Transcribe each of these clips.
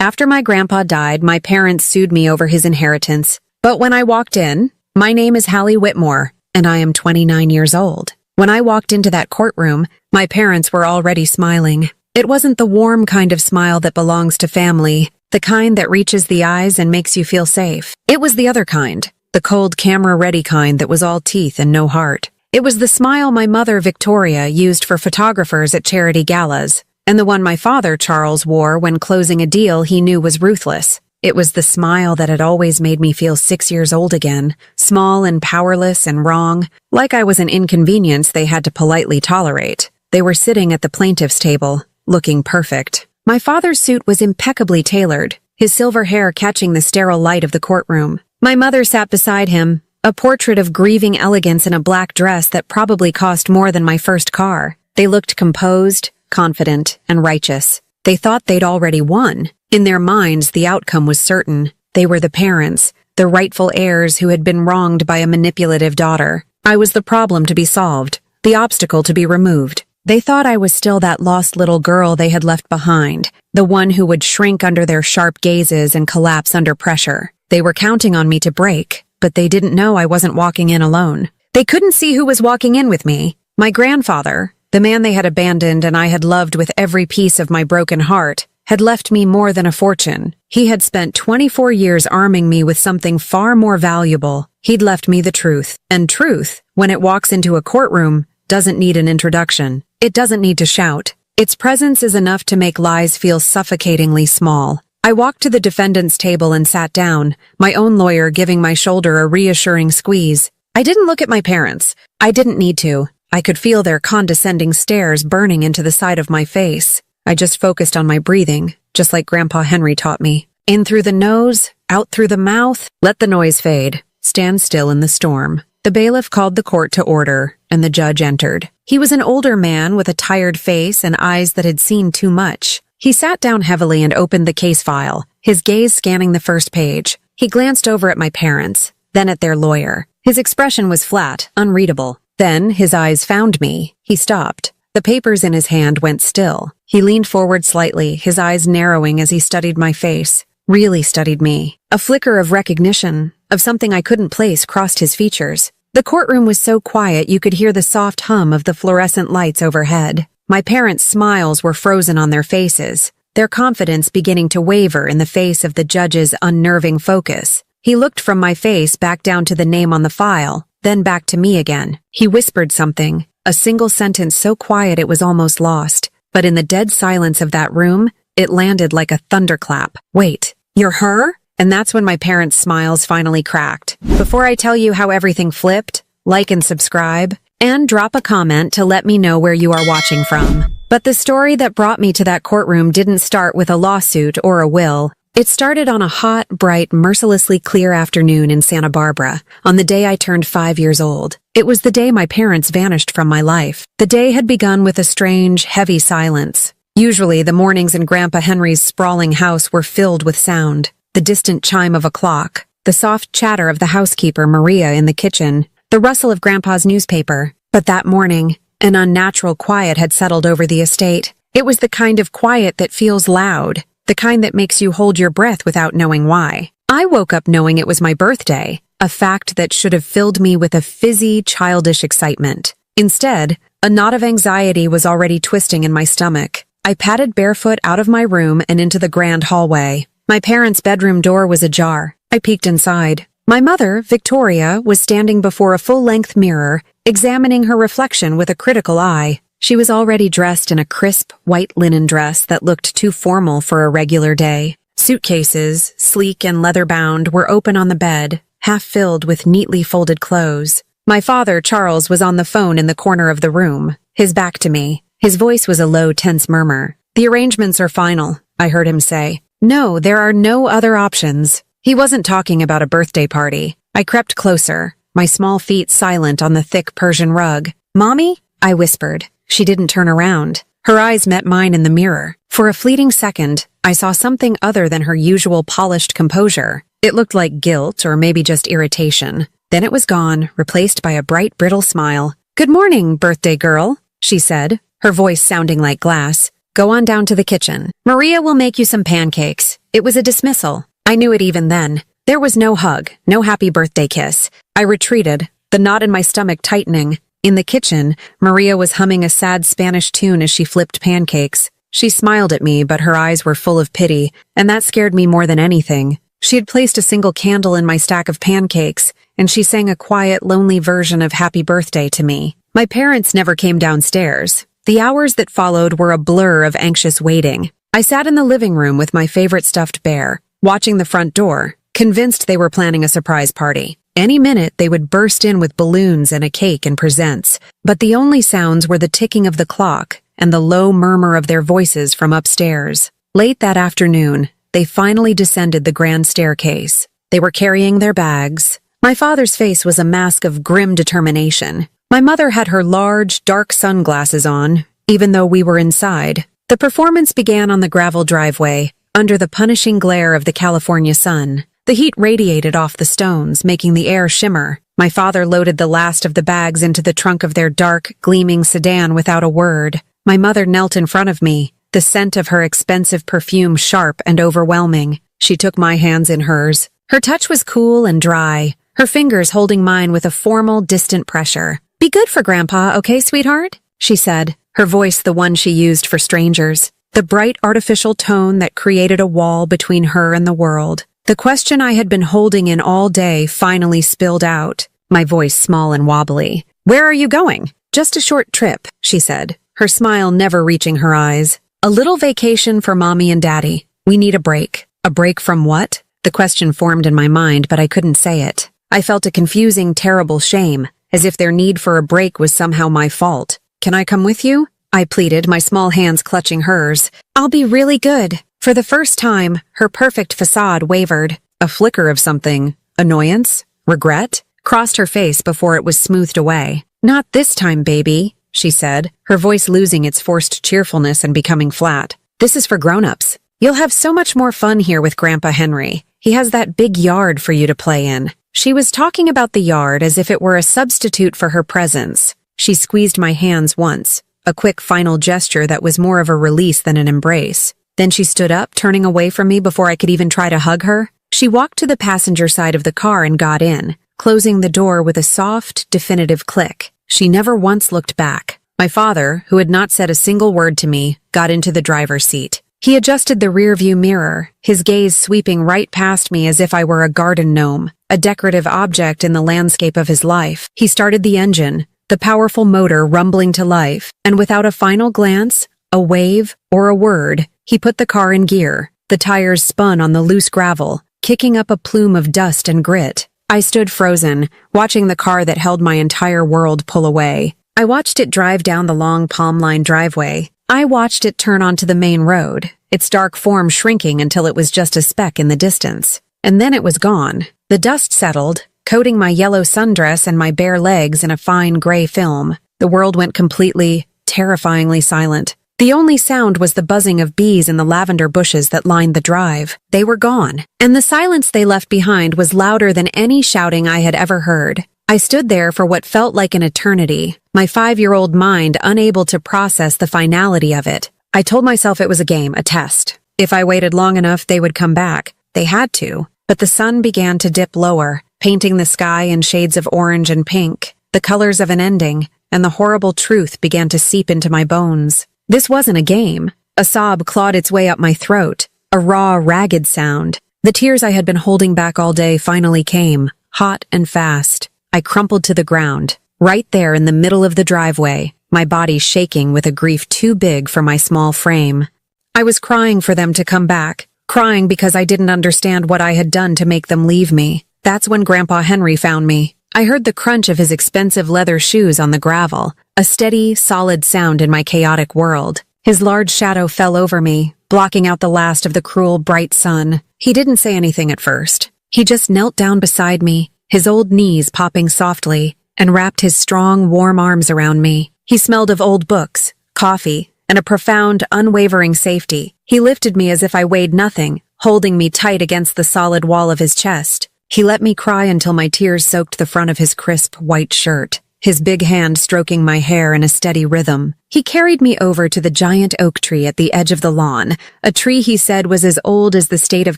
After my grandpa died, my parents sued me over his inheritance. But when I walked in, my name is Hallie Whitmore, and I am 29 years old. When I walked into that courtroom, my parents were already smiling. It wasn't the warm kind of smile that belongs to family, the kind that reaches the eyes and makes you feel safe. It was the other kind, the cold camera-ready kind that was all teeth and no heart. It was the smile my mother, Victoria, used for photographers at charity galas, and the one my father, Charles, wore when closing a deal he knew was ruthless. It was the smile that had always made me feel 6 years old again, small and powerless and wrong, like I was an inconvenience they had to politely tolerate. They were sitting at the plaintiff's table, looking perfect. My father's suit was impeccably tailored, his silver hair catching the sterile light of the courtroom. My mother sat beside him, a portrait of grieving elegance in a black dress that probably cost more than my first car. They looked composed, confident, and righteous. They thought they'd already won. In their minds, the outcome was certain. They were the parents, the rightful heirs who had been wronged by a manipulative daughter. I was the problem to be solved, the obstacle to be removed. They thought I was still that lost little girl they had left behind, the one who would shrink under their sharp gazes and collapse under pressure. They were counting on me to break, but they didn't know I wasn't walking in alone. They couldn't see who was walking in with me. My grandfather, the man they had abandoned and I had loved with every piece of my broken heart, had left me more than a fortune. He had spent 24 years arming me with something far more valuable. He'd left me the truth. And truth, when it walks into a courtroom, doesn't need an introduction. It doesn't need to shout. Its presence is enough to make lies feel suffocatingly small. I walked to the defendant's table and sat down, my own lawyer giving my shoulder a reassuring squeeze. I didn't look at my parents. I didn't need to. I could feel their condescending stares burning into the side of my face. I just focused on my breathing, just like Grandpa Henry taught me. In through the nose, out through the mouth, let the noise fade. Stand still in the storm. The bailiff called the court to order, and the judge entered. He was an older man with a tired face and eyes that had seen too much. He sat down heavily and opened the case file, his gaze scanning the first page. He glanced over at my parents, then at their lawyer. His expression was flat, unreadable. Then his eyes found me. He stopped. The papers in his hand went still. He leaned forward slightly, his eyes narrowing as he studied my face. Really studied me. A flicker of recognition, of something I couldn't place, crossed his features. The courtroom was so quiet you could hear the soft hum of the fluorescent lights overhead. My parents' smiles were frozen on their faces, their confidence beginning to waver in the face of the judge's unnerving focus. He looked from my face back down to the name on the file, then back to me again. He whispered something, a single sentence so quiet it was almost lost. But in the dead silence of that room, it landed like a thunderclap. Wait, you're her? And that's when my parents' smiles finally cracked. Before I tell you how everything flipped, like and subscribe, and drop a comment to let me know where you are watching from. But the story that brought me to that courtroom didn't start with a lawsuit or a will. It started on a hot, bright, mercilessly clear afternoon in Santa Barbara, on the day I turned 5 years old. It was the day my parents vanished from my life. The day had begun with a strange, heavy silence. Usually, the mornings in Grandpa Henry's sprawling house were filled with sound. The distant chime of a clock, the soft chatter of the housekeeper, Maria, in the kitchen, the rustle of Grandpa's newspaper. But that morning, an unnatural quiet had settled over the estate. It was the kind of quiet that feels loud, the kind that makes you hold your breath without knowing why. I woke up knowing it was my birthday, a fact that should have filled me with a fizzy, childish excitement. Instead, a knot of anxiety was already twisting in my stomach. I padded barefoot out of my room and into the grand hallway. My parents' bedroom door was ajar. I peeked inside. My mother, Victoria, was standing before a full-length mirror, examining her reflection with a critical eye. She was already dressed in a crisp, white linen dress that looked too formal for a regular day. Suitcases, sleek and leather-bound, were open on the bed, half filled with neatly folded clothes. My father, Charles, was on the phone in the corner of the room, his back to me. His voice was a low, tense murmur. "The arrangements are final," I heard him say. "No, there are no other options." He wasn't talking about a birthday party. I crept closer, my small feet silent on the thick Persian rug. "Mommy?" I whispered. She didn't turn around. Her eyes met mine in the mirror. For a fleeting second, I saw something other than her usual polished composure. It looked like guilt or maybe just irritation. Then it was gone, replaced by a bright, brittle smile. "Good morning, birthday girl," she said, her voice sounding like glass. Go on down to the kitchen. Maria will make you some pancakes. It was a dismissal. I knew it even then. There was no hug, no happy birthday kiss. I retreated, the knot in my stomach tightening. In the kitchen, Maria was humming a sad Spanish tune as she flipped pancakes. She smiled at me, but her eyes were full of pity, and that scared me more than anything. She had placed a single candle in my stack of pancakes, and she sang a quiet, lonely version of Happy Birthday to me. My parents never came downstairs. The hours that followed were a blur of anxious waiting. I sat in the living room with my favorite stuffed bear, watching the front door, convinced they were planning a surprise party. Any minute, they would burst in with balloons and a cake and presents, but the only sounds were the ticking of the clock and the low murmur of their voices from upstairs. Late that afternoon, they finally descended the grand staircase. They were carrying their bags. My father's face was a mask of grim determination. My mother had her large, dark sunglasses on, even though we were inside. The performance began on the gravel driveway, under the punishing glare of the California sun. The heat radiated off the stones, making the air shimmer. My father loaded the last of the bags into the trunk of their dark, gleaming sedan without a word. My mother knelt in front of me, the scent of her expensive perfume sharp and overwhelming. She took my hands in hers. Her touch was cool and dry, her fingers holding mine with a formal, distant pressure. "Be good for Grandpa, okay, sweetheart?" she said, her voice the one she used for strangers. The bright artificial tone that created a wall between her and the world. The question I had been holding in all day finally spilled out, my voice small and wobbly. "Where are you going?" "Just a short trip," she said, her smile never reaching her eyes. "A little vacation for Mommy and Daddy. We need a break." A break from what? The question formed in my mind, but I couldn't say it. I felt a confusing, terrible shame, as if their need for a break was somehow my fault. "Can I come with you?" I pleaded, my small hands clutching hers. "I'll be really good." For the first time, her perfect facade wavered. A flicker of something, annoyance, regret, crossed her face before it was smoothed away. "Not this time, baby," she said, her voice losing its forced cheerfulness and becoming flat. "This is for grown-ups. You'll have so much more fun here with Grandpa Henry. He has that big yard for you to play in." She was talking about the yard as if it were a substitute for her presence. She squeezed my hands once, a quick final gesture that was more of a release than an embrace. Then she stood up, turning away from me before I could even try to hug her. She walked to the passenger side of the car and got in, closing the door with a soft, definitive click. She never once looked back. My father, who had not said a single word to me, got into the driver's seat. He adjusted the rearview mirror, his gaze sweeping right past me as if I were a garden gnome, a decorative object in the landscape of his life. He started the engine, the powerful motor rumbling to life, and without a final glance, a wave, or a word, he put the car in gear. The tires spun on the loose gravel, kicking up a plume of dust and grit. I stood frozen, watching the car that held my entire world pull away. I watched it drive down the long palm-lined driveway. I watched it turn onto the main road, its dark form shrinking until it was just a speck in the distance. And then it was gone. The dust settled, coating my yellow sundress and my bare legs in a fine gray film. The world went completely, terrifyingly silent. The only sound was the buzzing of bees in the lavender bushes that lined the drive. They were gone, and the silence they left behind was louder than any shouting I had ever heard. I stood there for what felt like an eternity, my 5-year-old mind unable to process the finality of it. I told myself it was a game, a test. If I waited long enough, they would come back. They had to. But the sun began to dip lower, painting the sky in shades of orange and pink, the colors of an ending, and the horrible truth began to seep into my bones. This wasn't a game. A sob clawed its way up my throat, a raw, ragged sound. The tears I had been holding back all day finally came, hot and fast. I crumpled to the ground, right there in the middle of the driveway, my body shaking with a grief too big for my small frame. I was crying for them to come back, crying because I didn't understand what I had done to make them leave me. That's when Grandpa Henry found me. I heard the crunch of his expensive leather shoes on the gravel, a steady, solid sound in my chaotic world. His large shadow fell over me, blocking out the last of the cruel, bright sun. He didn't say anything at first. He just knelt down beside me, his old knees popping softly, and wrapped his strong, warm arms around me. He smelled of old books, coffee, and a profound, unwavering safety. He lifted me as if I weighed nothing, holding me tight against the solid wall of his chest. He let me cry until my tears soaked the front of his crisp, white shirt. his big hand stroking my hair in a steady rhythm. He carried me over to the giant oak tree at the edge of the lawn, a tree he said was as old as the state of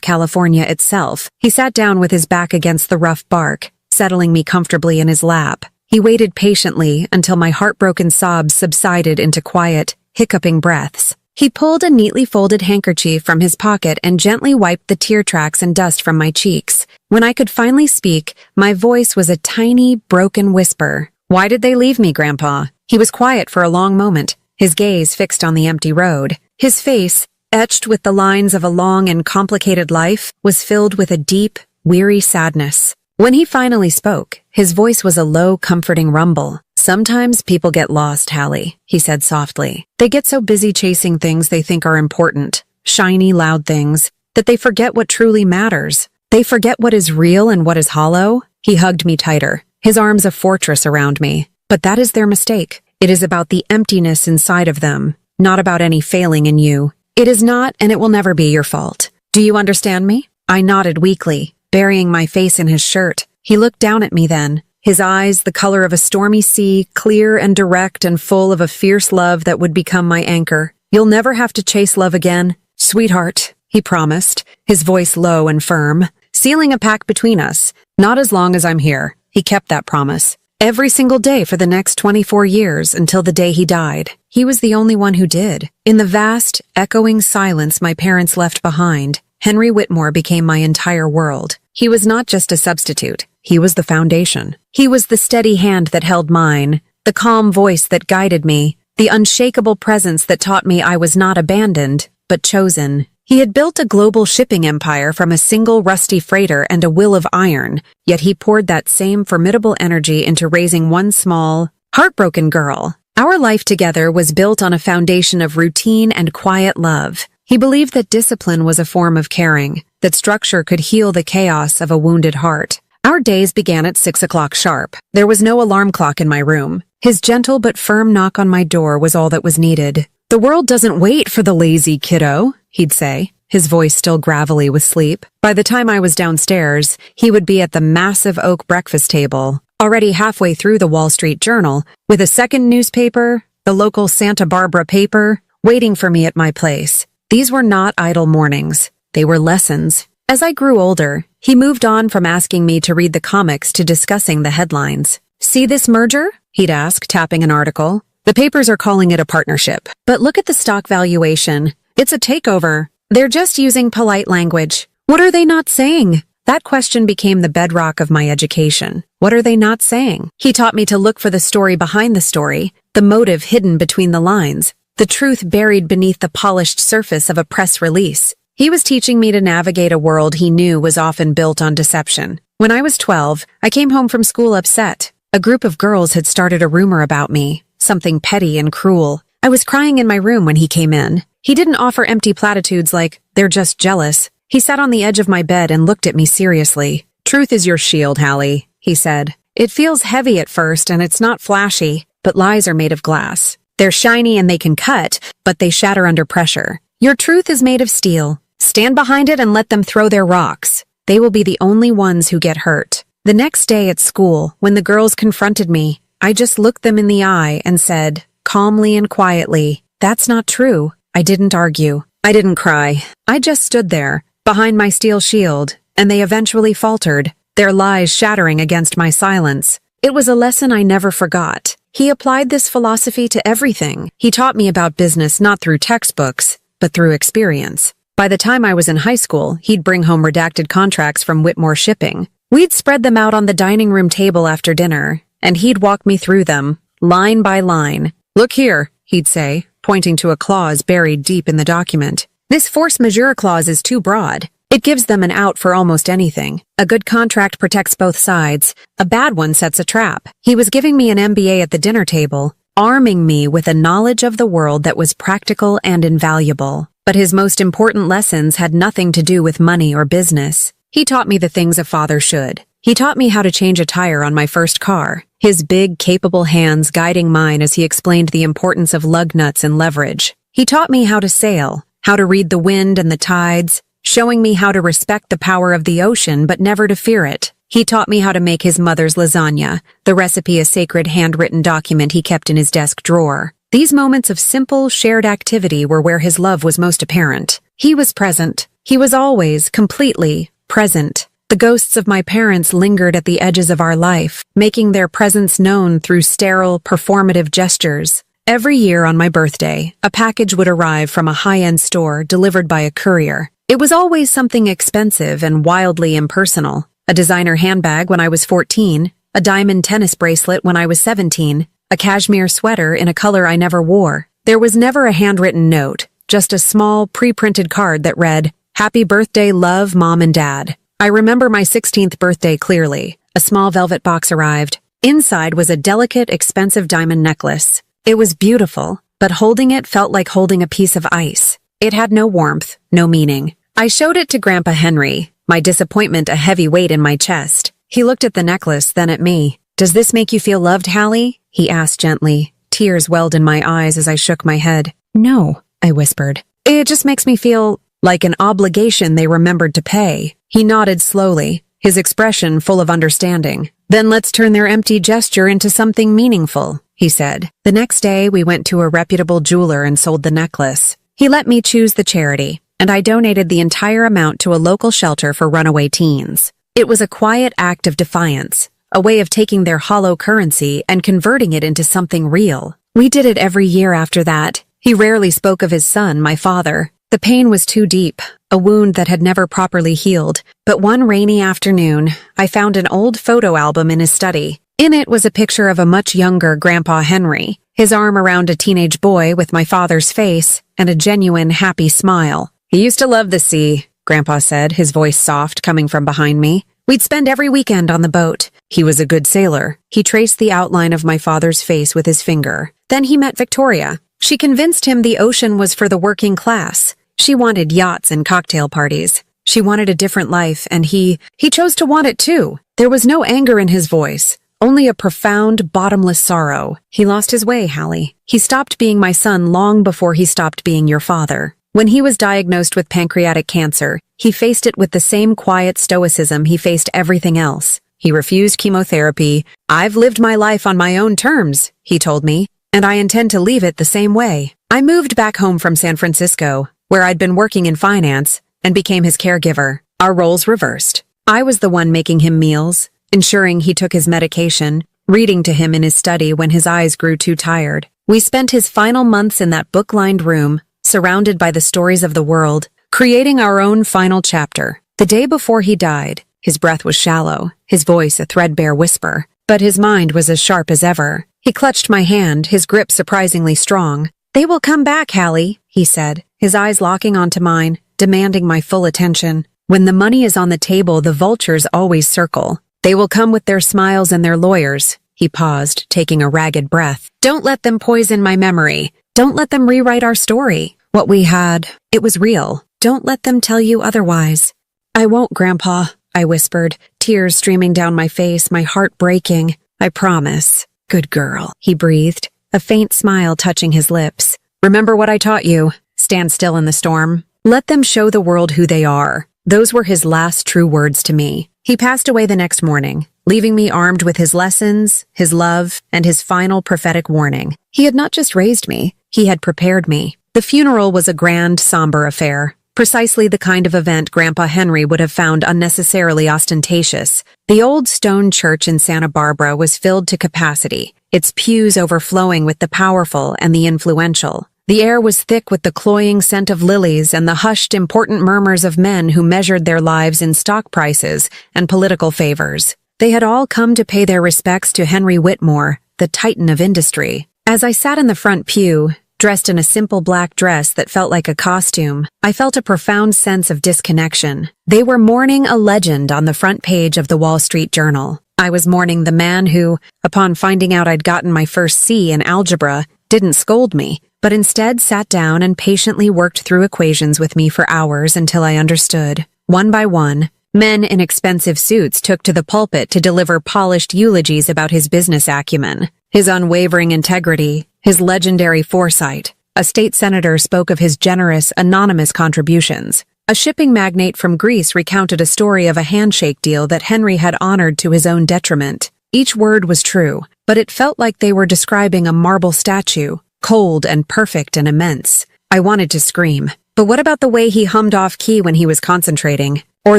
California itself. He sat down with his back against the rough bark, settling me comfortably in his lap. He waited patiently until my heartbroken sobs subsided into quiet, hiccuping breaths. He pulled a neatly folded handkerchief from his pocket and gently wiped the tear tracks and dust from my cheeks. When I could finally speak, my voice was a tiny, broken whisper. "Why did they leave me, Grandpa?" He was quiet for a long moment, his gaze fixed on the empty road. His face, etched with the lines of a long and complicated life, was filled with a deep, weary sadness. When he finally spoke, his voice was a low, comforting rumble. "Sometimes people get lost, Hallie," he said softly. "They get so busy chasing things they think are important, shiny, loud things, that they forget what truly matters. They forget what is real and what is hollow." He hugged me tighter, his arms a fortress around me. "But that is their mistake. It is about the emptiness inside of them, not about any failing in you. It is not, and it will never be your fault. Do you understand me?" I nodded weakly, burying my face in his shirt. He looked down at me then, his eyes the color of a stormy sea, clear and direct and full of a fierce love that would become my anchor. "You'll never have to chase love again, sweetheart," he promised, his voice low and firm, sealing a pact between us. "Not as long as I'm here." He kept that promise. Every single day for the next 24 years until the day he died. He was the only one who did. In the vast, echoing silence my parents left behind, Henry Whitmore became my entire world. He was not just a substitute. He was the foundation. He was the steady hand that held mine, the calm voice that guided me, the unshakable presence that taught me I was not abandoned, but chosen. He had built a global shipping empire from a single rusty freighter and a will of iron, yet he poured that same formidable energy into raising one small, heartbroken girl. Our life together was built on a foundation of routine and quiet love. He believed that discipline was a form of caring, that structure could heal the chaos of a wounded heart. Our days began at 6 o'clock sharp. There was no alarm clock in my room. His gentle but firm knock on my door was all that was needed. "The world doesn't wait for the lazy kiddo," he'd say, his voice still gravelly with sleep. By the time I was downstairs, he would be at the massive oak breakfast table, already halfway through the Wall Street Journal, with a second newspaper, the local Santa Barbara paper, waiting for me at my place. These were not idle mornings. They were lessons. As I grew older, he moved on from asking me to read the comics to discussing the headlines. "See this merger?" he'd ask, tapping an article. "The papers are calling it a partnership. But look at the stock valuation. It's a takeover. They're just using polite language. What are they not saying?" That question became the bedrock of my education. What are they not saying? He taught me to look for the story behind the story, the motive hidden between the lines, the truth buried beneath the polished surface of a press release. He was teaching me to navigate a world he knew was often built on deception. When I was 12, I came home from school upset. A group of girls had started a rumor about me, something petty and cruel. I was crying in my room when he came in. He didn't offer empty platitudes like, "They're just jealous." He sat on the edge of my bed and looked at me seriously. "Truth is your shield, Hallie," he said. "It feels heavy at first and it's not flashy, but lies are made of glass. They're shiny and they can cut, but they shatter under pressure. Your truth is made of steel. Stand behind it and let them throw their rocks. They will be the only ones who get hurt." The next day at school, when the girls confronted me, I just looked them in the eye and said, calmly and quietly, "That's not true." I didn't argue. I didn't cry. I just stood there, behind my steel shield, and they eventually faltered, their lies shattering against my silence. It was a lesson I never forgot. He applied this philosophy to everything. He taught me about business not through textbooks, but through experience. By the time I was in high school, he'd bring home redacted contracts from Whitmore Shipping. We'd spread them out on the dining room table after dinner, and he'd walk me through them, line by line. "Look here," he'd say, pointing to a clause buried deep in the document. "This force majeure clause is too broad. It gives them an out for almost anything. A good contract protects both sides. A bad one sets a trap." He was giving me an MBA at the dinner table, arming me with a knowledge of the world that was practical and invaluable. But his most important lessons had nothing to do with money or business. He taught me the things a father should. He taught me how to change a tire on my first car, his big, capable hands guiding mine as he explained the importance of lug nuts and leverage. He taught me how to sail, how to read the wind and the tides, showing me how to respect the power of the ocean but never to fear it. He taught me how to make his mother's lasagna, the recipe a sacred handwritten document he kept in his desk drawer. These moments of simple, shared activity were where his love was most apparent. He was present. He was always, completely, present. The ghosts of my parents lingered at the edges of our life, making their presence known through sterile, performative gestures. Every year on my birthday, a package would arrive from a high-end store delivered by a courier. It was always something expensive and wildly impersonal. A designer handbag when I was 14, a diamond tennis bracelet when I was 17, a cashmere sweater in a color I never wore. There was never a handwritten note, just a small, pre-printed card that read, "Happy birthday, love, Mom and Dad." I remember my 16th birthday clearly. A small velvet box arrived. Inside was a delicate, expensive diamond necklace. It was beautiful, but holding it felt like holding a piece of ice. It had no warmth, no meaning. I showed it to Grandpa Henry, my disappointment a heavy weight in my chest. He looked at the necklace, then at me. "Does this make you feel loved, Hallie?" he asked gently. Tears welled in my eyes as I shook my head. "No," I whispered. "It just makes me feel like an obligation they remembered to pay." He nodded slowly, his expression full of understanding. "Then let's turn their empty gesture into something meaningful," he said. The next day, we went to a reputable jeweler and sold the necklace. He let me choose the charity, and I donated the entire amount to a local shelter for runaway teens. It was a quiet act of defiance, a way of taking their hollow currency and converting it into something real. We did it every year after that. He rarely spoke of his son, my father. The pain was too deep, a wound that had never properly healed. But one rainy afternoon, I found an old photo album in his study. In it was a picture of a much younger Grandpa Henry, his arm around a teenage boy with my father's face and a genuine, happy smile. "He used to love the sea," Grandpa said, his voice soft, coming from behind me. "We'd spend every weekend on the boat. He was a good sailor." He traced the outline of my father's face with his finger. Then he met Victoria. She convinced him the ocean was for the working class. She wanted yachts and cocktail parties. She wanted a different life, and he chose to want it too. There was no anger in his voice, only a profound, bottomless sorrow. He lost his way, Hallie. He stopped being my son long before he stopped being your father. When he was diagnosed with pancreatic cancer, he faced it with the same quiet stoicism he faced everything else. He refused chemotherapy. "I've lived my life on my own terms," he told me, "and I intend to leave it the same way." I moved back home from San Francisco, where I'd been working in finance, and became his caregiver. Our roles reversed. I was the one making him meals, ensuring he took his medication, reading to him in his study when his eyes grew too tired. We spent his final months in that book-lined room, surrounded by the stories of the world, creating our own final chapter. The day before he died, his breath was shallow, his voice a threadbare whisper, but his mind was as sharp as ever. He clutched my hand, his grip surprisingly strong. "They will come back, Hallie," he said, his eyes locking onto mine, demanding my full attention. "When the money is on the table, the vultures always circle. They will come with their smiles and their lawyers." He paused, taking a ragged breath. "Don't let them poison my memory. Don't let them rewrite our story. What we had, it was real. Don't let them tell you otherwise." "I won't, Grandpa," I whispered, tears streaming down my face, my heart breaking. "I promise." "Good girl," he breathed, a faint smile touching his lips. "Remember what I taught you. Stand still in the storm. Let them show the world who they are." Those were his last true words to me. He passed away the next morning, leaving me armed with his lessons, his love, and his final prophetic warning. He had not just raised me, he had prepared me. The funeral was a grand, somber affair, precisely the kind of event Grandpa Henry would have found unnecessarily ostentatious. The old stone church in Santa Barbara was filled to capacity, its pews overflowing with the powerful and the influential. The air was thick with the cloying scent of lilies and the hushed, important murmurs of men who measured their lives in stock prices and political favors. They had all come to pay their respects to Henry Whitmore, the titan of industry. As I sat in the front pew, dressed in a simple black dress that felt like a costume, I felt a profound sense of disconnection. They were mourning a legend on the front page of the Wall Street Journal. I was mourning the man who, upon finding out I'd gotten my first C in algebra, didn't scold me, but instead sat down and patiently worked through equations with me for hours until I understood. One by one, men in expensive suits took to the pulpit to deliver polished eulogies about his business acumen, his unwavering integrity, his legendary foresight. A state senator spoke of his generous, anonymous contributions. A A shipping magnate from Greece recounted a story of a handshake deal that Henry had honored to his own detriment. Each word was true, but it felt like they were describing a marble statue, cold and perfect and immense. I wanted to scream. But what about the way he hummed off-key when he was concentrating? Or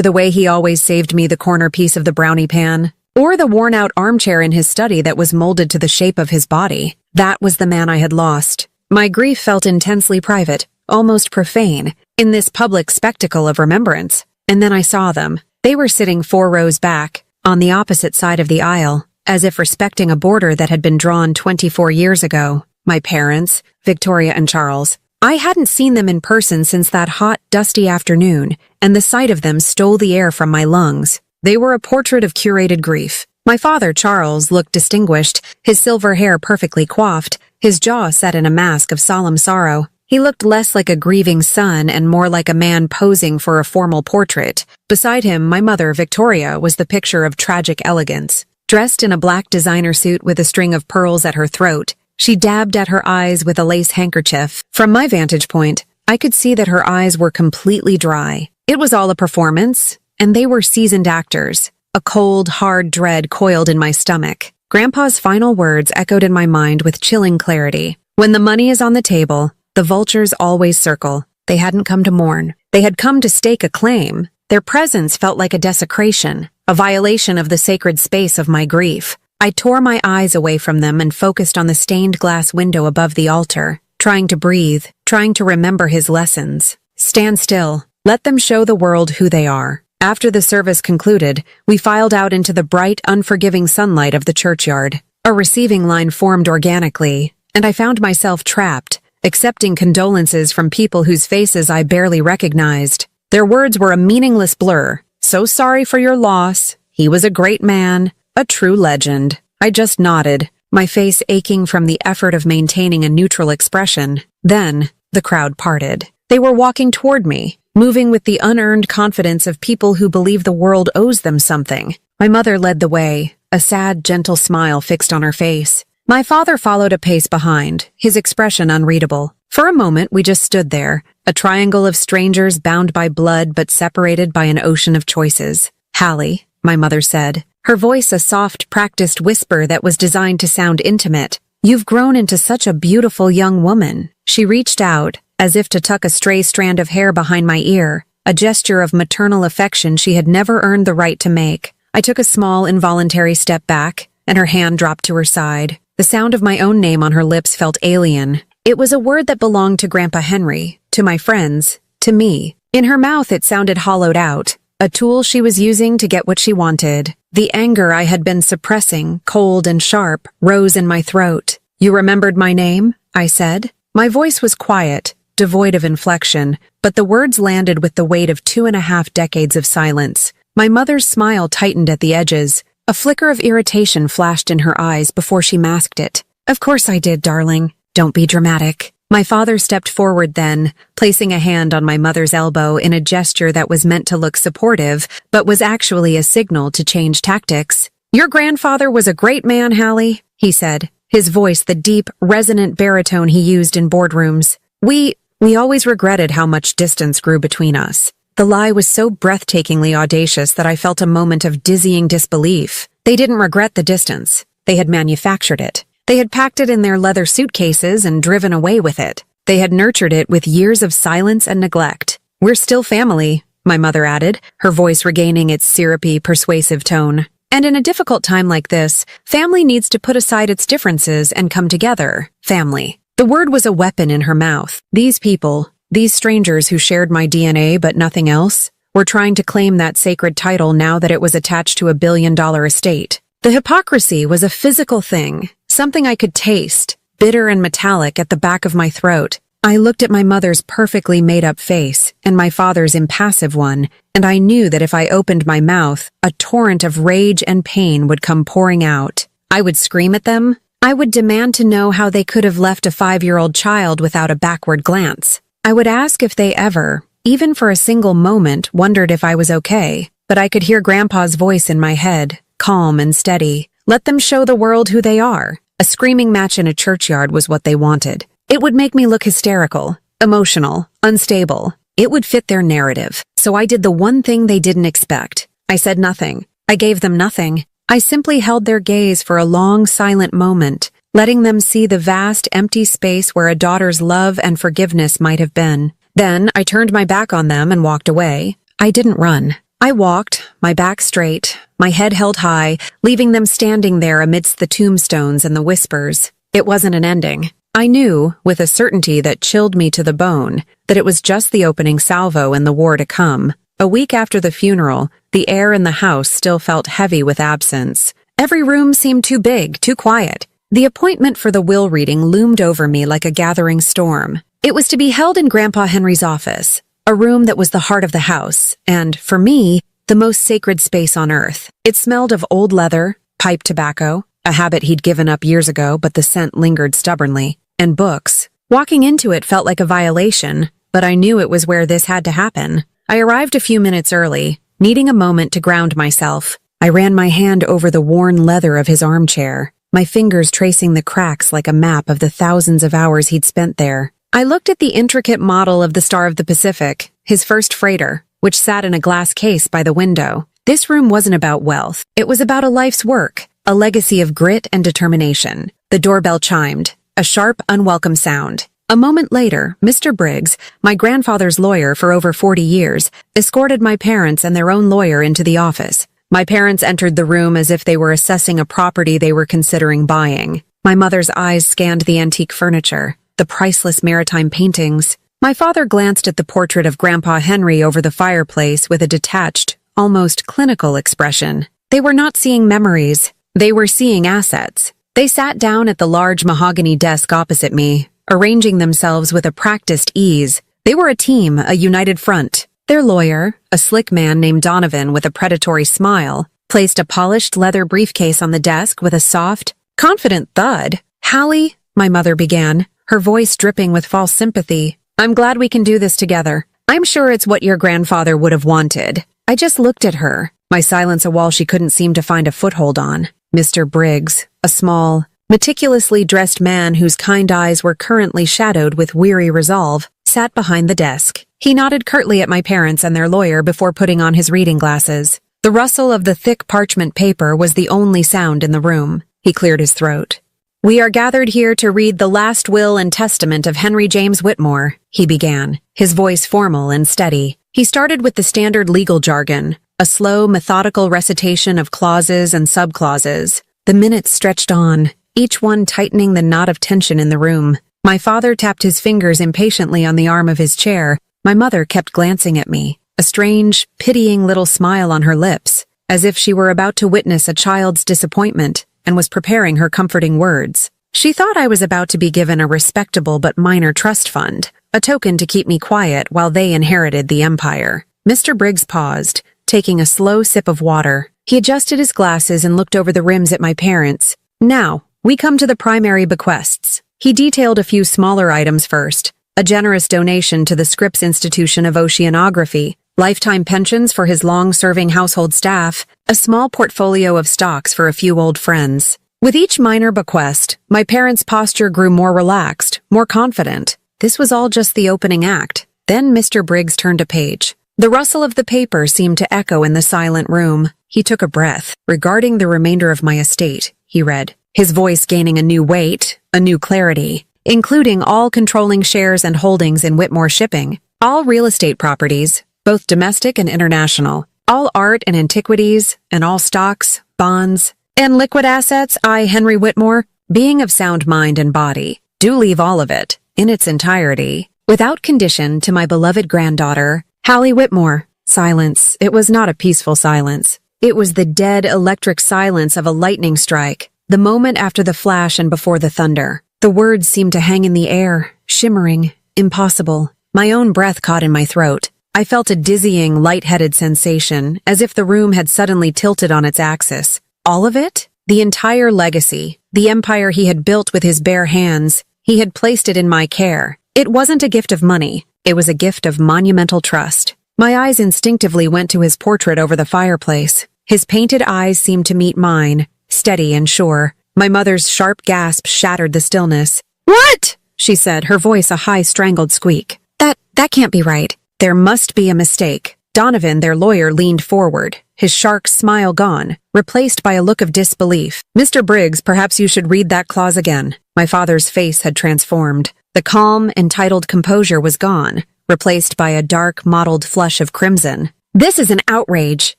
the way he always saved me the corner piece of the brownie pan? Or the worn-out armchair in his study that was molded to the shape of his body? That was the man I had lost. My grief felt intensely private, almost profane, in this public spectacle of remembrance. And then I saw them. They were sitting 4 rows back, on the opposite side of the aisle, as if respecting a border that had been drawn 24 years ago. My parents, Victoria and Charles. I hadn't seen them in person since that hot, dusty afternoon, and the sight of them stole the air from my lungs. They were a portrait of curated grief. My father, Charles, looked distinguished, his silver hair perfectly coiffed, his jaw set in a mask of solemn sorrow. He looked less like a grieving son and more like a man posing for a formal portrait. Beside him, my mother, Victoria, was the picture of tragic elegance. Dressed in a black designer suit with a string of pearls at her throat, she dabbed at her eyes with a lace handkerchief. From my vantage point, I could see that her eyes were completely dry. It was all a performance, and they were seasoned actors. A cold, hard dread coiled in my stomach. Grandpa's final words echoed in my mind with chilling clarity. When the money is on the table, the vultures always circle. They hadn't come to mourn. They had come to stake a claim. Their presence felt like a desecration, a violation of the sacred space of my grief. I tore my eyes away from them and focused on the stained glass window above the altar, trying to breathe, trying to remember his lessons. Stand still. Let them show the world who they are. After the service concluded, we filed out into the bright, unforgiving sunlight of the churchyard. A receiving line formed organically, and I found myself trapped, accepting condolences from people whose faces I barely recognized. Their words were a meaningless blur. So sorry for your loss. He was a great man. A true legend. I just nodded, my face aching from the effort of maintaining a neutral expression. Then, the crowd parted. They were walking toward me, moving with the unearned confidence of people who believe the world owes them something. My mother led the way, a sad, gentle smile fixed on her face. My father followed a pace behind, his expression unreadable. For a moment, we just stood there, a triangle of strangers bound by blood but separated by an ocean of choices. "Hallie," my mother said, her voice a soft, practiced whisper that was designed to sound intimate. "You've grown into such a beautiful young woman." She reached out, as if to tuck a stray strand of hair behind my ear, a gesture of maternal affection she had never earned the right to make. I took a small, involuntary step back, and her hand dropped to her side. The sound of my own name on her lips felt alien. It was a word that belonged to Grandpa Henry, to my friends, to me. In her mouth it sounded hollowed out, a tool she was using to get what she wanted. The anger I had been suppressing, cold and sharp, rose in my throat. "You remembered my name?" I said. My voice was quiet, devoid of inflection, but the words landed with the weight of 2.5 decades of silence. My mother's smile tightened at the edges. A flicker of irritation flashed in her eyes before she masked it. "Of course I did, darling. Don't be dramatic." My father stepped forward then, placing a hand on my mother's elbow in a gesture that was meant to look supportive, but was actually a signal to change tactics. "Your grandfather was a great man, Hallie," he said, his voice the deep, resonant baritone he used in boardrooms. We always regretted how much distance grew between us." The lie was so breathtakingly audacious that I felt a moment of dizzying disbelief. They didn't regret the distance. They had manufactured it. They had packed it in their leather suitcases and driven away with it. They had nurtured it with years of silence and neglect. "We're still family," my mother added, her voice regaining its syrupy, persuasive tone. "And in a difficult time like this, family needs to put aside its differences and come together. Family." The word was a weapon in her mouth. These people, these strangers who shared my DNA but nothing else, were trying to claim that sacred title now that it was attached to a billion-dollar estate. The hypocrisy was a physical thing, something I could taste, bitter and metallic at the back of my throat. I looked at my mother's perfectly made-up face and my father's impassive one, and I knew that if I opened my mouth, a torrent of rage and pain would come pouring out. I would scream at them. I would demand to know how they could have left a 5-year-old child without a backward glance. I would ask if they ever, even for a single moment, wondered if I was okay. But I could hear Grandpa's voice in my head, calm and steady. Let them show the world who they are. A screaming match in a churchyard was what they wanted. It would make me look hysterical, emotional, unstable. It would fit their narrative, so I did the one thing they didn't expect. I said nothing. I gave them nothing. I simply held their gaze for a long, silent moment, letting them see the vast, empty space where a daughter's love and forgiveness might have been. Then I turned my back on them and walked away. I didn't run. I walked, my back straight, my head held high, leaving them standing there amidst the tombstones and the whispers. It wasn't an ending. I knew, with a certainty that chilled me to the bone, that it was just the opening salvo in the war to come. A week after the funeral, the air in the house still felt heavy with absence. Every room seemed too big, too quiet. The appointment for the will reading loomed over me like a gathering storm. It was to be held in Grandpa Henry's office, a room that was the heart of the house, and, for me, the most sacred space on earth. It smelled of old leather, pipe tobacco, a habit he'd given up years ago, but the scent lingered stubbornly, and books. Walking into it felt like a violation, but I knew it was where this had to happen. I arrived a few minutes early, needing a moment to ground myself. I ran my hand over the worn leather of his armchair, my fingers tracing the cracks like a map of the thousands of hours he'd spent there. I looked at the intricate model of the Star of the Pacific, his first freighter, which sat in a glass case by the window. This room wasn't about wealth. It was about a life's work, a legacy of grit and determination. The doorbell chimed, a sharp, unwelcome sound. A moment later, Mr. Briggs, my grandfather's lawyer for over 40 years, escorted my parents and their own lawyer into the office. My parents entered the room as if they were assessing a property they were considering buying. My mother's eyes scanned the antique furniture, the priceless maritime paintings. My father glanced at the portrait of Grandpa Henry over the fireplace with a detached, almost clinical expression. They were not seeing memories. They were seeing assets. They sat down at the large mahogany desk opposite me, arranging themselves with a practiced ease. They were a team, a united front. Their lawyer, a slick man named Donovan with a predatory smile, placed a polished leather briefcase on the desk with a soft, confident thud. "Hallie," my mother began, her voice dripping with false sympathy, "I'm glad we can do this together. I'm sure it's what your grandfather would have wanted." I just looked at her, my silence a wall she couldn't seem to find a foothold on. Mr. Briggs, a small, meticulously dressed man whose kind eyes were currently shadowed with weary resolve, sat behind the desk. He nodded curtly at my parents and their lawyer before putting on his reading glasses. The rustle of the thick parchment paper was the only sound in the room. He cleared his throat. "We are gathered here to read the last will and testament of Henry James Whitmore," he began, his voice formal and steady. He started with the standard legal jargon, a slow, methodical recitation of clauses and subclauses. The minutes stretched on, each one tightening the knot of tension in the room. My father tapped his fingers impatiently on the arm of his chair. My mother kept glancing at me, a strange, pitying little smile on her lips, as if she were about to witness a child's disappointment and was preparing her comforting words. She thought I was about to be given a respectable but minor trust fund, a token to keep me quiet while they inherited the empire. Mr. Briggs paused, taking a slow sip of water. He adjusted his glasses and looked over the rims at my parents. "Now, we come to the primary bequests." He detailed a few smaller items first: a generous donation to the Scripps Institution of Oceanography, lifetime pensions for his long-serving household staff, a small portfolio of stocks for a few old friends. With each minor bequest, my parents' posture grew more relaxed, more confident. This was all just the opening act. Then Mr. Briggs turned a page. The rustle of the paper seemed to echo in the silent room. He took a breath. "Regarding the remainder of my estate," he read, his voice gaining a new weight, a new clarity, "including all controlling shares and holdings in Whitmore Shipping, all real estate properties, both domestic and international, all art and antiquities, and all stocks, bonds, and liquid assets, I, Henry Whitmore, being of sound mind and body, do leave all of it, in its entirety, without condition, to my beloved granddaughter, Hallie Whitmore." Silence. It was not a peaceful silence. It was the dead, electric silence of a lightning strike, the moment after the flash and before the thunder. The words seemed to hang in the air, shimmering, impossible. My own breath caught in my throat. I felt a dizzying, light-headed sensation, as if the room had suddenly tilted on its axis. All of it? The entire legacy, the empire he had built with his bare hands, he had placed it in my care. It wasn't a gift of money. It was a gift of monumental trust. My eyes instinctively went to his portrait over the fireplace. His painted eyes seemed to meet mine, steady and sure. My mother's sharp gasp shattered the stillness. "What?" she said, her voice a high, strangled squeak. That can't be right. There must be a mistake. Donovan, their lawyer, leaned forward, his shark smile gone, replaced by a look of disbelief. Mr. Briggs, perhaps you should read that clause again. My father's face had transformed. The calm, entitled composure was gone, replaced by a dark, mottled flush of crimson. This is an outrage,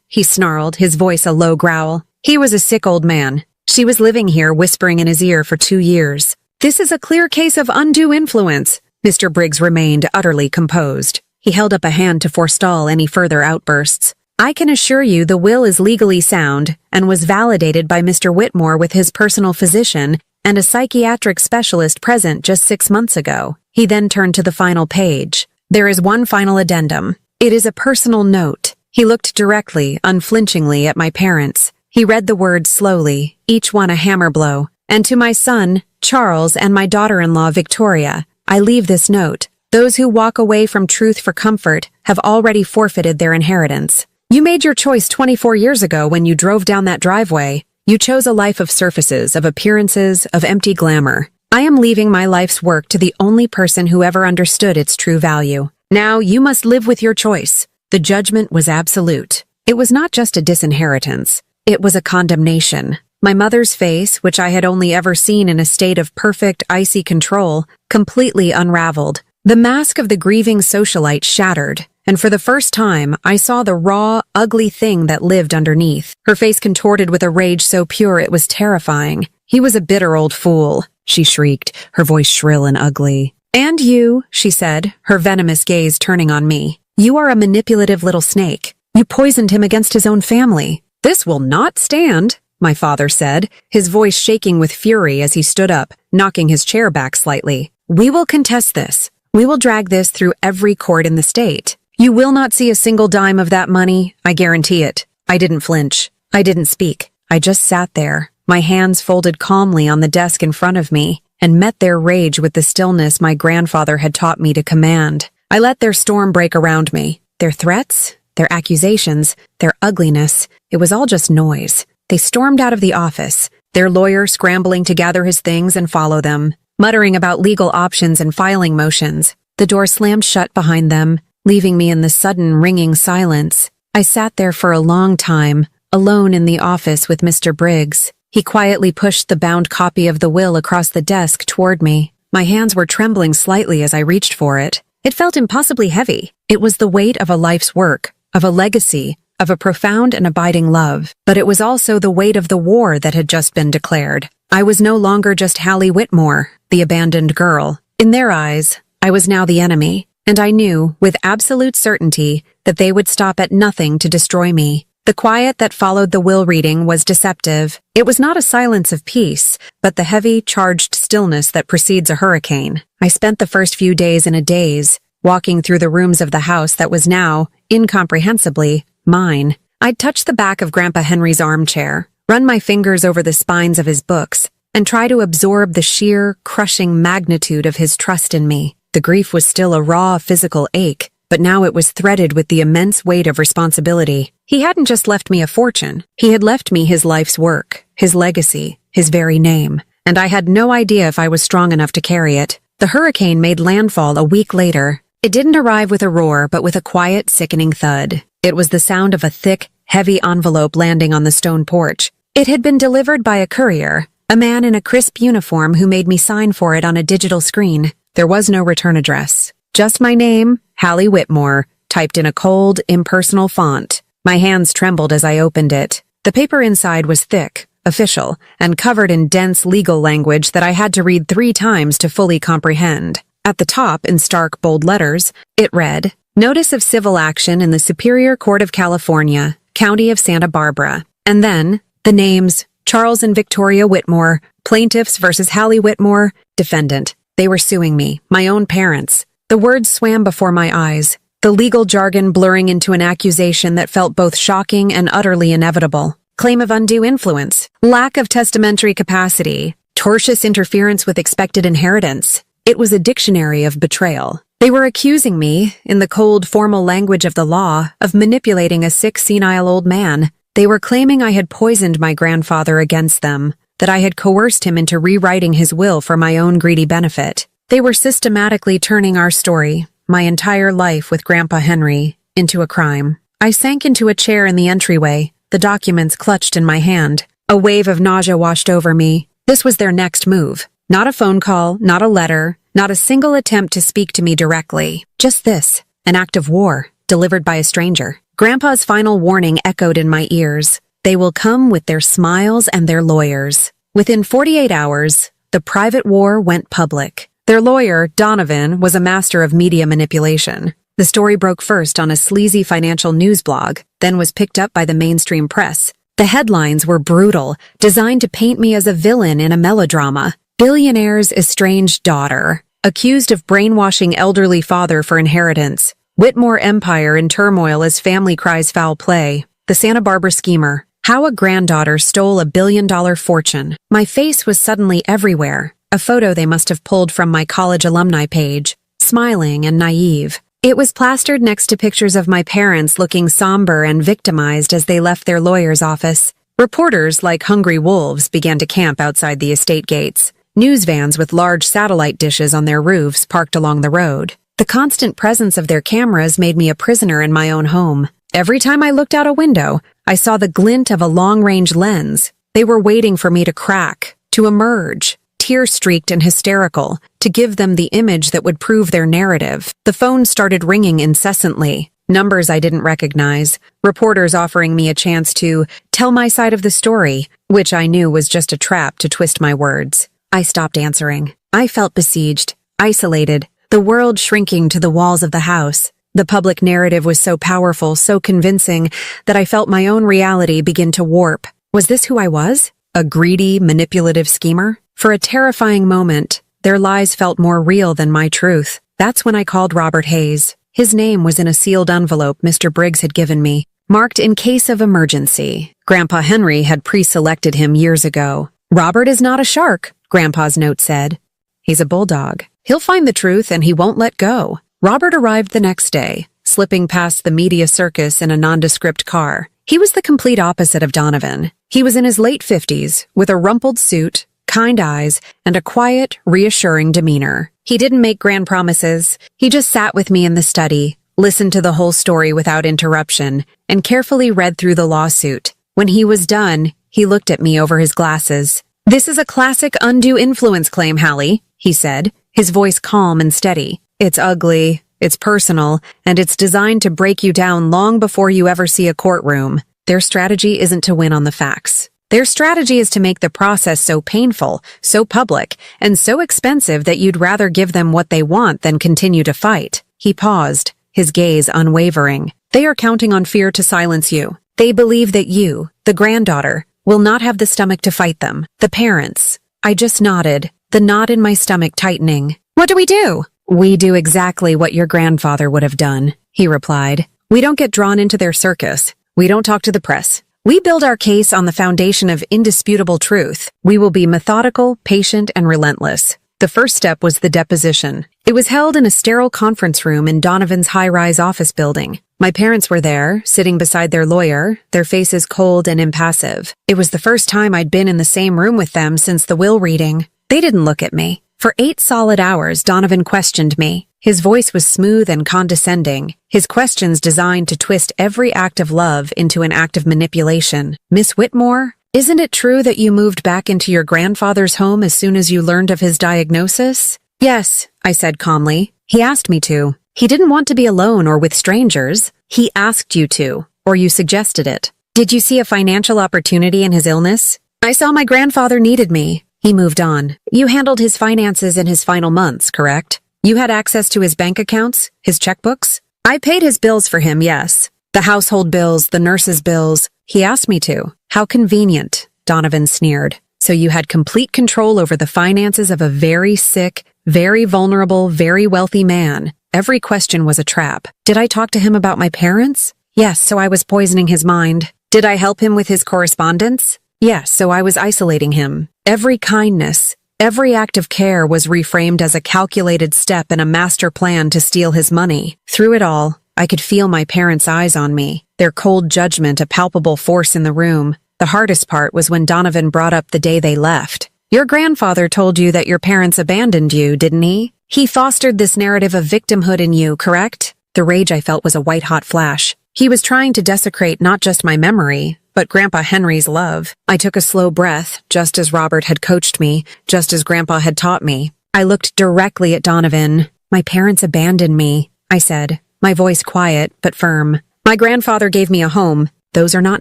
he snarled, his voice a low growl. He was a sick old man. She was living here, whispering in his ear for 2 years. This is a clear case of undue influence. Mr. Briggs remained utterly composed. He held up a hand to forestall any further outbursts. I can assure you the will is legally sound and was validated by Mr. Whitmore with his personal physician and a psychiatric specialist present just 6 months ago. He then turned to the final page. There is one final addendum. It is a personal note. He looked directly, unflinchingly at my parents. He read the words slowly, each one a hammer blow. And to my son, Charles, and my daughter-in-law, Victoria, I leave this note. Those who walk away from truth for comfort have already forfeited their inheritance. You made your choice 24 years ago when you drove down that driveway. You chose a life of surfaces, of appearances, of empty glamour. I am leaving my life's work to the only person who ever understood its true value. Now you must live with your choice. The judgment was absolute. It was not just a disinheritance. It was a condemnation. My mother's face, which I had only ever seen in a state of perfect, icy control, completely unraveled. The mask of the grieving socialite shattered, and for the first time, I saw the raw, ugly thing that lived underneath. Her face contorted with a rage so pure it was terrifying. He was a bitter old fool, she shrieked, her voice shrill and ugly. And you, she said, her venomous gaze turning on me. You are a manipulative little snake. You poisoned him against his own family. This will not stand, my father said, his voice shaking with fury as he stood up, knocking his chair back slightly. We will contest this. We will drag this through every court in the state. You will not see a single dime of that money, I guarantee it. I didn't flinch. I didn't speak. I just sat there, my hands folded calmly on the desk in front of me, and met their rage with the stillness my grandfather had taught me to command. I let their storm break around me. Their threats, their accusations, their ugliness, it was all just noise. They stormed out of the office, their lawyer scrambling to gather his things and follow them, muttering about legal options and filing motions. The door slammed shut behind them, leaving me in the sudden ringing silence. I sat there for a long time, alone in the office with Mr. Briggs. He quietly pushed the bound copy of the will across the desk toward me. My hands were trembling slightly as I reached for it. It felt impossibly heavy. It was the weight of a life's work, of a legacy, of a profound and abiding love. But it was also the weight of the war that had just been declared. I was no longer just Hallie Whitmore, the abandoned girl. In their eyes, I was now the enemy, and I knew, with absolute certainty, that they would stop at nothing to destroy me. The quiet that followed the will reading was deceptive. It was not a silence of peace, but the heavy, charged stillness that precedes a hurricane. I spent the first few days in a daze, walking through the rooms of the house that was now, incomprehensibly, mine. I'd touch the back of Grandpa Henry's armchair, run my fingers over the spines of his books, and try to absorb the sheer, crushing magnitude of his trust in me. The grief was still a raw, physical ache, but now it was threaded with the immense weight of responsibility. He hadn't just left me a fortune. He had left me his life's work, his legacy, his very name, and I had no idea if I was strong enough to carry it. The hurricane made landfall a week later. It didn't arrive with a roar, but with a quiet, sickening thud. It was the sound of a thick, heavy envelope landing on the stone porch. It had been delivered by a courier, a man in a crisp uniform who made me sign for it on a digital screen. There was no return address. Just my name, Hallie Whitmore, typed in a cold, impersonal font. My hands trembled as I opened it. The paper inside was thick, official, and covered in dense legal language that I had to read 3 times to fully comprehend. At the top, in stark, bold letters, it read, Notice of Civil Action in the Superior Court of California, County of Santa Barbara. And then, the names, Charles and Victoria Whitmore, plaintiffs versus Hallie Whitmore, defendant. They were suing me, my own parents. The words swam before my eyes, the legal jargon blurring into an accusation that felt both shocking and utterly inevitable. Claim of undue influence, lack of testamentary capacity, tortious interference with expected inheritance. It was a dictionary of betrayal. They were accusing me, in the cold, formal language of the law, of manipulating a sick, senile old man. They were claiming I had poisoned my grandfather against them, that I had coerced him into rewriting his will for my own greedy benefit. They were systematically turning our story, my entire life with Grandpa Henry, into a crime. I sank into a chair in the entryway, the documents clutched in my hand. A wave of nausea washed over me. This was their next move. Not a phone call, not a letter, not a single attempt to speak to me directly. Just this, an act of war, delivered by a stranger. Grandpa's final warning echoed in my ears. They will come with their smiles and their lawyers. Within 48 hours, the private war went public. Their lawyer, Donovan, was a master of media manipulation. The story broke first on a sleazy financial news blog, then was picked up by the mainstream press. The headlines were brutal, designed to paint me as a villain in a melodrama. Billionaire's estranged daughter, accused of brainwashing elderly father for inheritance. Whitmore empire in turmoil as family cries foul play. The Santa Barbara schemer. How a granddaughter stole $1 billion fortune. My face was suddenly everywhere. A photo they must have pulled from my college alumni page. Smiling and naive. It was plastered next to pictures of my parents looking somber and victimized as they left their lawyer's office. Reporters, like hungry wolves, began to camp outside the estate gates. News vans with large satellite dishes on their roofs parked along the road. The constant presence of their cameras made me a prisoner in my own home. Every time I looked out a window, I saw the glint of a long-range lens. They were waiting for me to crack, to emerge, tear-streaked and hysterical, to give them the image that would prove their narrative. The phone started ringing incessantly. Numbers I didn't recognize. Reporters offering me a chance to tell my side of the story, which I knew was just a trap to twist my words. I stopped answering. I felt besieged, isolated, the world shrinking to the walls of the house. The public narrative was so powerful, so convincing, that I felt my own reality begin to warp. Was this who I was? A greedy, manipulative schemer? For a terrifying moment, their lies felt more real than my truth. That's when I called Robert Hayes. His name was in a sealed envelope Mr. Briggs had given me, marked in case of emergency. Grandpa Henry had pre-selected him years ago. Robert is not a shark, Grandpa's note said. He's a bulldog. He'll find the truth and he won't let go. Robert arrived the next day, slipping past the media circus in a nondescript car. He was the complete opposite of Donovan. He was in his late 50s, with a rumpled suit, kind eyes, and a quiet, reassuring demeanor. He didn't make grand promises. He just sat with me in the study, listened to the whole story without interruption, and carefully read through the lawsuit. When he was done, he looked at me over his glasses. "This is a classic undue influence claim, Hallie," he said, his voice calm and steady. "It's ugly, it's personal, and it's designed to break you down long before you ever see a courtroom. Their strategy isn't to win on the facts. Their strategy is to make the process so painful, so public, and so expensive that you'd rather give them what they want than continue to fight." He paused, his gaze unwavering. "They are counting on fear to silence you. They believe that you, the granddaughter, will not have the stomach to fight them. The parents." I just nodded, the knot in my stomach tightening. "What do we do?" "We do exactly what your grandfather would have done," he replied. "We don't get drawn into their circus. We don't talk to the press. We build our case on the foundation of indisputable truth. We will be methodical, patient, and relentless." The first step was the deposition. It was held in a sterile conference room in Donovan's high-rise office building. My parents were there, sitting beside their lawyer, their faces cold and impassive. It was the first time I'd been in the same room with them since the will reading. They didn't look at me. For 8 solid hours, Donovan questioned me. His voice was smooth and condescending, his questions designed to twist every act of love into an act of manipulation. "Miss Whitmore, isn't it true that you moved back into your grandfather's home as soon as you learned of his diagnosis?" "Yes," I said calmly. "He asked me to. He didn't want to be alone or with strangers. He asked you to, or you suggested it. Did you see a financial opportunity in his illness?" "I saw my grandfather needed me." He moved on. "You handled his finances in his final months, correct? You had access to his bank accounts, his checkbooks?" "I paid his bills for him, yes. The household bills, the nurse's bills. He asked me to." "How convenient," Donovan sneered. "So you had complete control over the finances of a very sick, very vulnerable, very wealthy man." Every question was a trap. Did I talk to him about my parents? Yes, so I was poisoning his mind. Did I help him with his correspondence? Yes, so I was isolating him. Every kindness, every act of care was reframed as a calculated step in a master plan to steal his money. Through it all, I could feel my parents' eyes on me, their cold judgment a palpable force in the room. The hardest part was when Donovan brought up the day they left. "Your grandfather told you that your parents abandoned you, didn't he?" He fostered this narrative of victimhood in you, correct? The rage I felt was a white-hot flash. He was trying to desecrate not just my memory, but Grandpa Henry's love. I took a slow breath, just as Robert had coached me, just as Grandpa had taught me. I looked directly at Donovan. My parents abandoned me, I said, my voice quiet but firm. My grandfather gave me a home. Those are not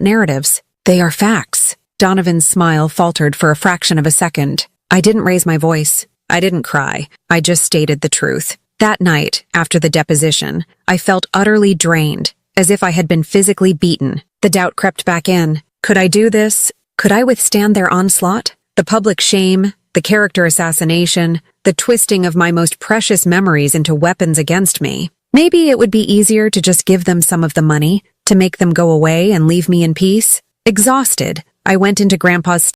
narratives. They are facts. Donovan's smile faltered for a fraction of a second. I didn't raise my voice. I didn't cry. I just stated the truth. That night, after the deposition, I felt utterly drained, as if I had been physically beaten. The doubt crept back in. Could I do this? Could I withstand their onslaught? The public shame, the character assassination, the twisting of my most precious memories into weapons against me. Maybe it would be easier to just give them some of the money, to make them go away and leave me in peace. Exhausted, I went into Grandpa's